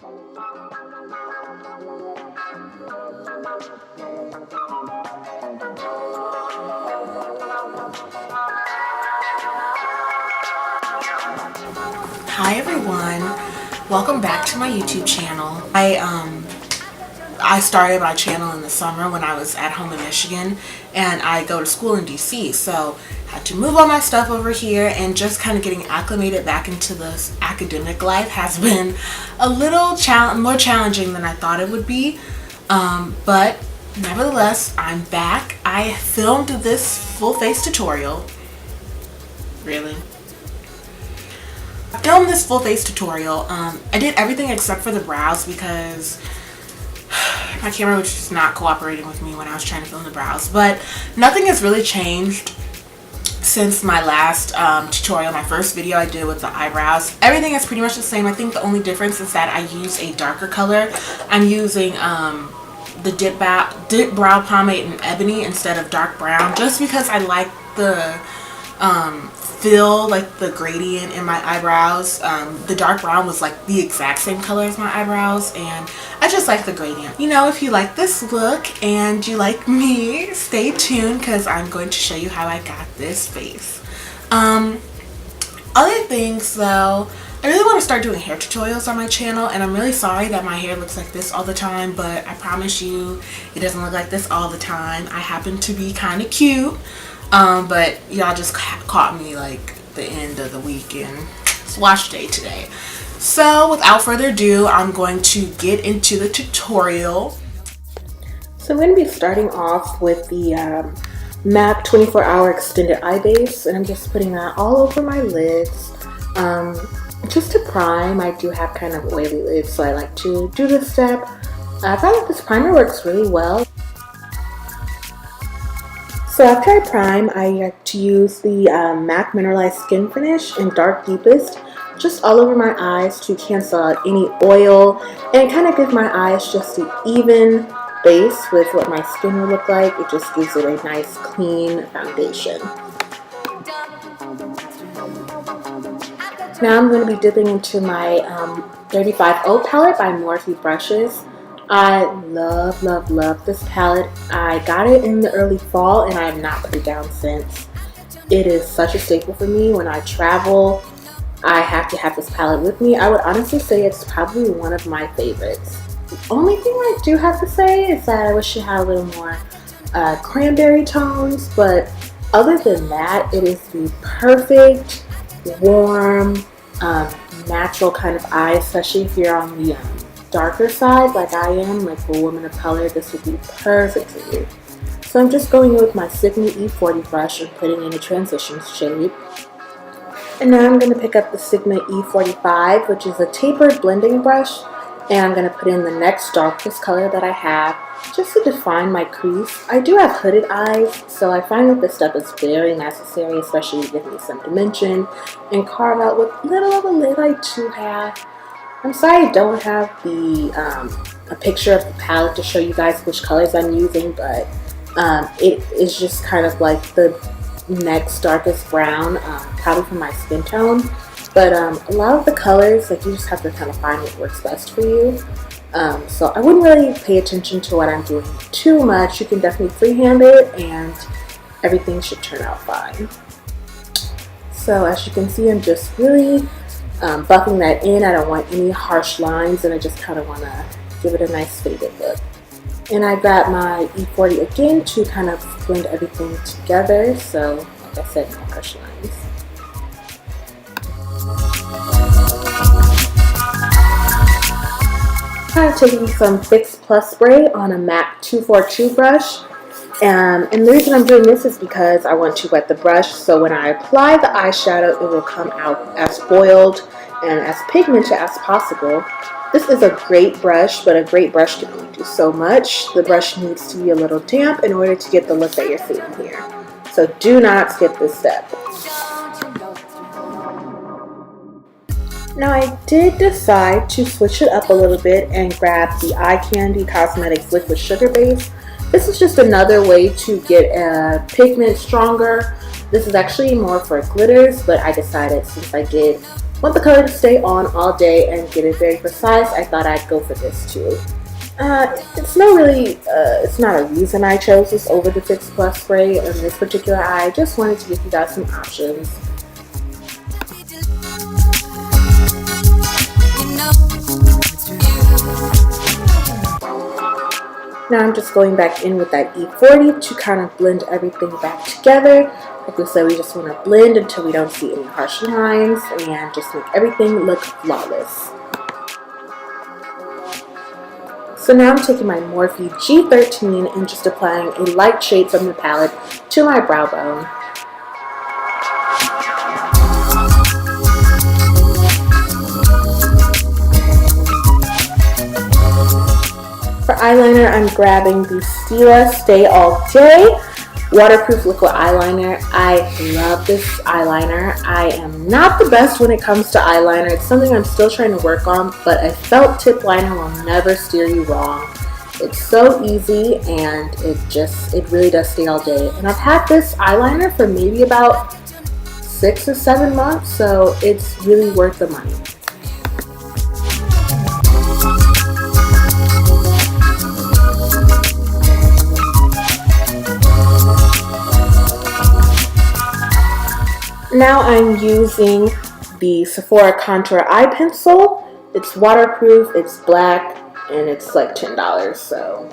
Hi everyone, welcome back to my YouTube channel. I started my channel in the summer when I was at home in Michigan, and I go to school in DC, so I had to move all my stuff over here, and just kind of getting acclimated back into this academic life has been a little more challenging than I thought it would be, but nevertheless I'm back. I filmed this full face tutorial. Really? I filmed this full face tutorial. I did everything except for the brows because my camera was just not cooperating with me when I was trying to film the brows. But nothing has really changed since my last tutorial, my first video I did with the eyebrows. Everything is pretty much the same. I think the only difference is that I use a darker color. I'm using the dip brow pomade in ebony instead of dark brown, just because I like the feel, like the gradient in my eyebrows. The dark brown was like the exact same color as my eyebrows, and I just like the gradient. You know, if you like this look and you like me, stay tuned because I'm going to show you how I got this face. Other things though, I really want to start doing hair tutorials on my channel, and I'm really sorry that my hair looks like this all the time, but I promise you it doesn't look like this all the time. I happen to be kind of cute. But y'all just caught me like the end of the weekend. It's wash day today. So without further ado, I'm going to get into the tutorial. So I'm going to be starting off with the M.A.C 24-hour extended eye base, and I'm just putting that all over my lids. Just to prime. I do have kind of oily lids, so I like to do this step. I find that this primer works really well. So after I prime, I like to use the M.A.C Mineralized Skin Finish in Dark Deepest just all over my eyes to cancel out any oil and kind of give my eyes just an even base with what my skin will look like. It just gives it a nice clean foundation. Now I'm going to be dipping into my 35O palette by Morphe brushes. I love this palette. I got it in the early fall and I have not put it down since. It is such a staple for me. When I travel, I have to have this palette with me. I would honestly say it's probably one of my favorites. The only thing I do have to say is that I wish it had a little more cranberry tones, but other than that, it is the perfect, warm, natural kind of eye, especially if you're on the darker side like I am, like a woman of color. This would be perfect for you. So I'm just going in with my Sigma E40 brush and putting in a transition shade. And now I'm going to pick up the Sigma E45, which is a tapered blending brush, and I'm going to put in the next darkest color that I have just to define my crease. I do have hooded eyes, so I find that this step is very necessary, especially to give me some dimension and carve out what little of a lid I do have. I'm sorry I don't have the a picture of the palette to show you guys which colors I'm using, but it is just kind of like the next darkest brown, probably for my skin tone. But a lot of the colors, like, you just have to kind of find what works best for you. So I wouldn't really pay attention to what I'm doing too much. You can definitely freehand it and everything should turn out fine. So as you can see, I'm just really buffing that in. I don't want any harsh lines, and I just kind of want to give it a nice faded look. And I got my E40 again to kind of blend everything together, so like I said, no harsh lines. Kind of taking some Fix Plus spray on a M.A.C 242 brush. And the reason I'm doing this is because I want to wet the brush, so when I apply the eyeshadow, it will come out as foiled and as pigmented as possible. This is a great brush, but a great brush can only do so much. The brush needs to be a little damp in order to get the look that you're seeing here. So do not skip this step. Now I did decide to switch it up a little bit and grab the Eye Candy Cosmetics Liquid Sugar Base. This is just another way to get a pigment stronger. This is actually more for glitters, but I decided since I did want the color to stay on all day and get it very precise, I thought I'd go for this too. It's not a reason I chose this over the Fix Plus spray on this particular eye. I just wanted to give you guys some options. Now I'm just going back in with that E40 to kind of blend everything back together. Like we said, we just want to blend until we don't see any harsh lines and just make everything look flawless. So now I'm taking my Morphe G13 and just applying a light shade from the palette to my brow bone. For eyeliner, I'm grabbing the Stila Stay All Day Waterproof Liquid Eyeliner. I love this eyeliner. I am not the best when it comes to eyeliner. It's something I'm still trying to work on, but a felt tip liner will never steer you wrong. It's so easy and it really does stay all day. And I've had this eyeliner for maybe about 6 or 7 months, so it's really worth the money. Now I'm using the Sephora Contour Eye Pencil. It's waterproof, it's black, and it's like $10, so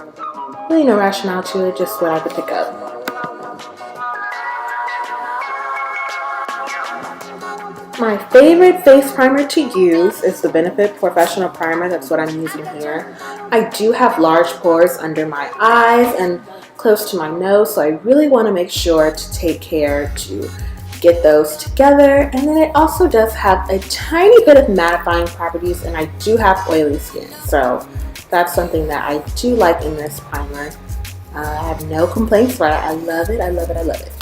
really no rationale to it, just what I could pick up. My favorite face primer to use is the Benefit Professional Primer. That's what I'm using here. I do have large pores under my eyes and close to my nose, so I really want to make sure to take care to get those together. And then it also does have a tiny bit of mattifying properties, and I do have oily skin, so that's something that I do like in this primer. I have no complaints about it. I love it, I love it, I love it.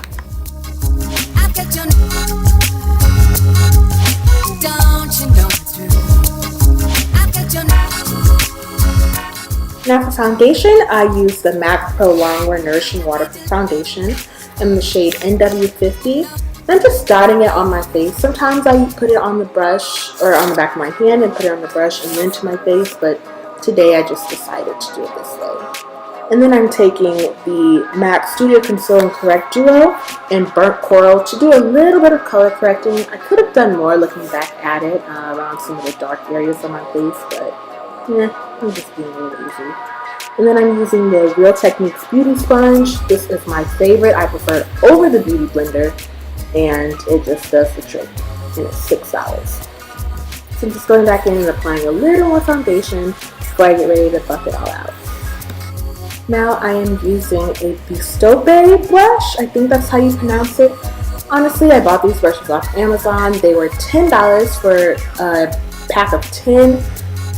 Now for foundation, I use the MAC Pro Longwear Nourishing Waterproof Foundation in the shade NW50. I'm just dotting it on my face. Sometimes I put it on the brush or on the back of my hand and put it on the brush and then to my face, but today I just decided to do it this way. And then I'm taking the MAC Studio Conceal and Correct Duo in Burnt Coral to do a little bit of color correcting. I could have done more looking back at it around some of the dark areas on my face, but yeah, I'm just being really lazy. And then I'm using the Real Techniques Beauty Sponge. This is my favorite. I prefer it over the Beauty Blender, and it just does the trick, and it's $6. So I'm just going back in and applying a little more foundation before I get ready to buff it all out. Now I am using a Bistope brush. I think that's how you pronounce it. Honestly, I bought these brushes off Amazon. They were $10 for a pack of 10.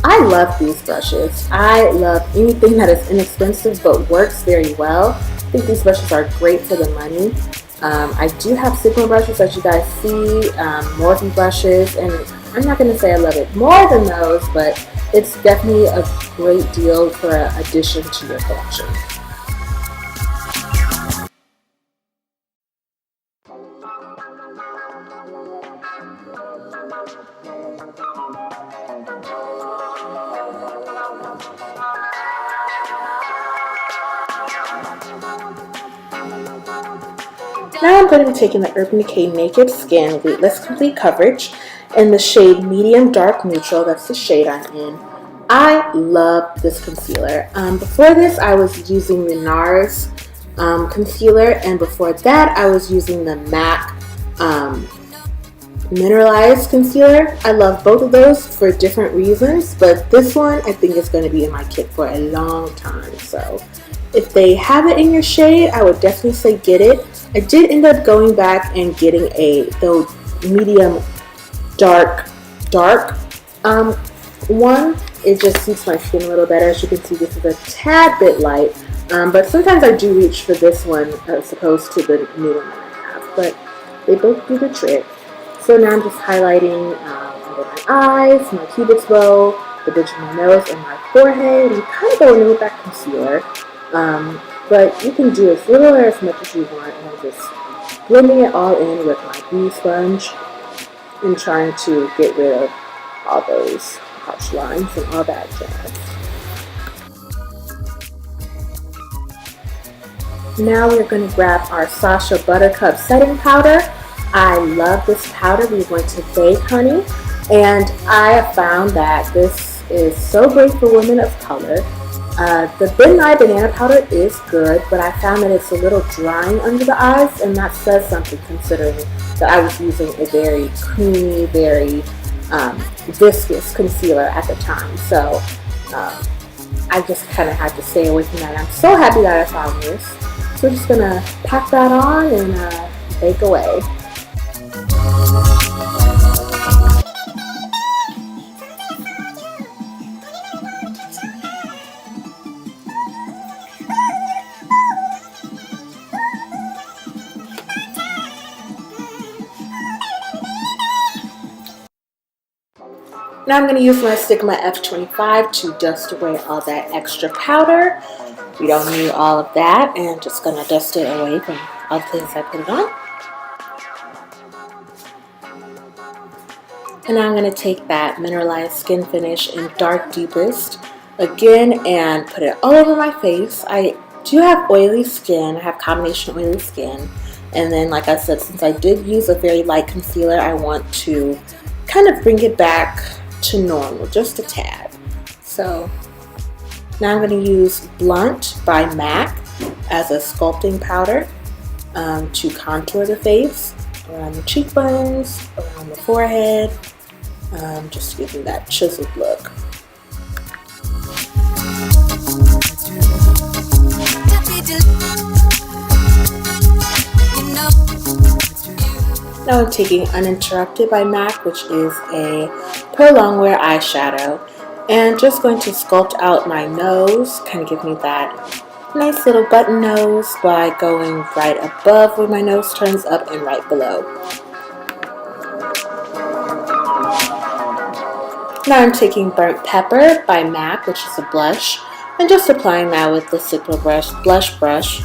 I love these brushes. I love anything that is inexpensive but works very well. I think these brushes are great for the money. I do have Sigma brushes, as you guys see, Morphe brushes, and I'm not going to say I love it more than those, but it's definitely a great deal for an addition to your collection. Now I'm going to be taking the Urban Decay Naked Skin Weightless Complete Coverage in the shade Medium Dark Neutral. That's the shade I'm in. I love this concealer. Before this, I was using the NARS concealer, and before that, I was using the MAC Mineralized Concealer. I love both of those for different reasons, but this one I think is going to be in my kit for a long time. So if they have it in your shade, I would definitely say get it. I did end up going back and getting the medium dark one. It just suits my skin a little better. As you can see, this is a tad bit light, but sometimes I do reach for this one as opposed to the new one that I have, but they both do the trick. So now I'm just highlighting under my eyes, my cupid's bow, the bridge of my nose, and my forehead, and kind of going in with that concealer. But you can do as little or as much as you want, and I'm just blending it all in with my beauty sponge. in trying to get rid of all those harsh lines and all that jazz. Now we're going to grab our Sasha Buttercup setting powder. I love this powder. We went to Bake Honey, and I have found that this is so great for women of color. The Midnight Banana powder is good, but I found that it's a little drying under the eyes, and that says something considering that I was using a very creamy, very viscous concealer at the time. So I just kind of had to stay away from that. I'm so happy that I found this. So we're just going to pack that on and bake away. Now I'm going to use my Sigma F25 to dust away all that extra powder. We don't need all of that, and just going to dust it away from all the places I put it on. And now I'm going to take that Mineralized Skin Finish in Dark Deepest again and put it all over my face. I do have oily skin. I have combination oily skin. And then, like I said, since I did use a very light concealer, I want to kind of bring it back to normal, just a tad. So now I'm going to use Blunt by M.A.C as a sculpting powder to contour the face, around the cheekbones, around the forehead, just to give me that chiseled look. Now I'm taking Uninterrupted by M.A.C, which is a Pearl Longwear eyeshadow, and just going to sculpt out my nose, kind of give me that nice little button nose by going right above where my nose turns up and right below. Now I'm taking Burnt Pepper by M.A.C, which is a blush, and just applying that with the Cipro blush brush,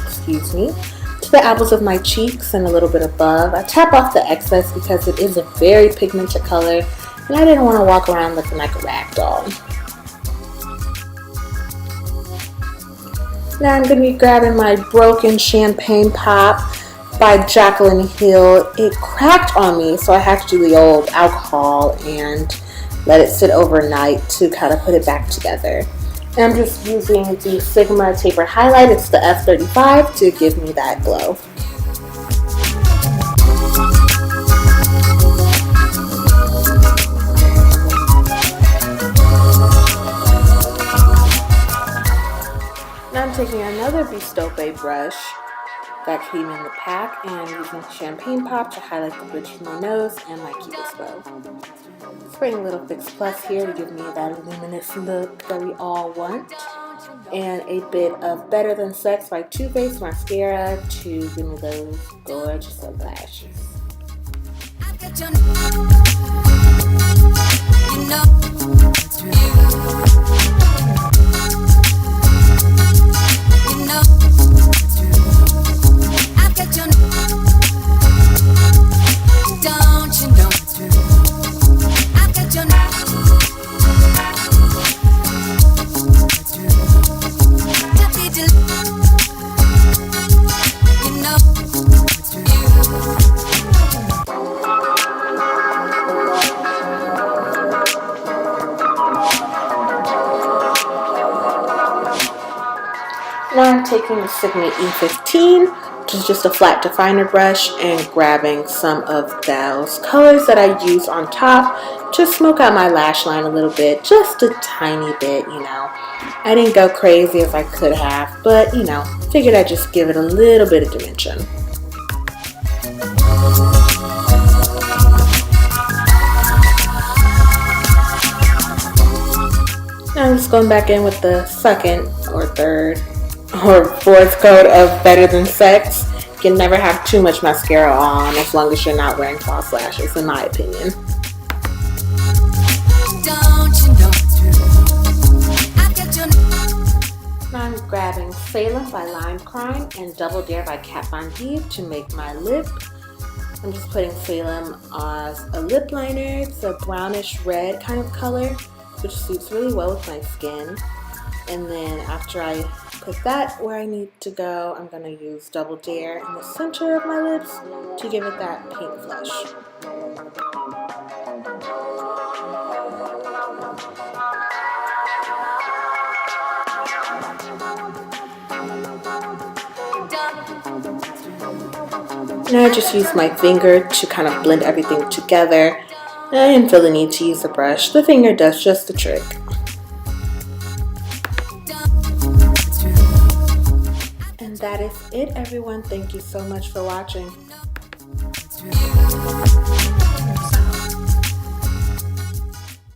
to the apples of my cheeks and a little bit above. I tap off the excess because it is a very pigmented color, and I didn't want to walk around looking like a rag doll. Now I'm going to be grabbing my Broken Champagne Pop by Jaclyn Hill. It cracked on me, so I had to do the old alcohol and let it sit overnight to kind of put it back together. And I'm just using the Sigma Taper Highlight. It's the F35 to give me that glow. Now I'm taking another Bistope brush that came in the pack and using Champagne Pop to highlight the bridge of my nose and my cupid's bow. Spraying a little Fix Plus here to give me that luminous look that we all want. And a bit of Better Than Sex by Too Faced mascara to give me those gorgeous lashes. Now I'm taking the Sigma E15, which is just a flat definer brush, and grabbing some of those colors that I use on top to smoke out my lash line a little bit, just a tiny bit, you know. I didn't go crazy as I could have, but, you know, figured I'd just give it a little bit of dimension. Now I'm just going back in with the second or third or fourth coat of Better Than Sex. You can never have too much mascara on as long as you're not wearing false lashes, in my opinion. Now I'm grabbing Salem by Lime Crime and Double Dare by Kat Von D to make my lip. I'm just putting Salem as a lip liner. It's a brownish red kind of color, which suits really well with my skin. And then after I put that where I need to go, I'm going to use Double Dare in the center of my lips to give it that pink flush. And I just use my finger to kind of blend everything together. And I didn't feel the need to use a brush. The finger does just the trick. And that is it, everyone. Thank you so much for watching.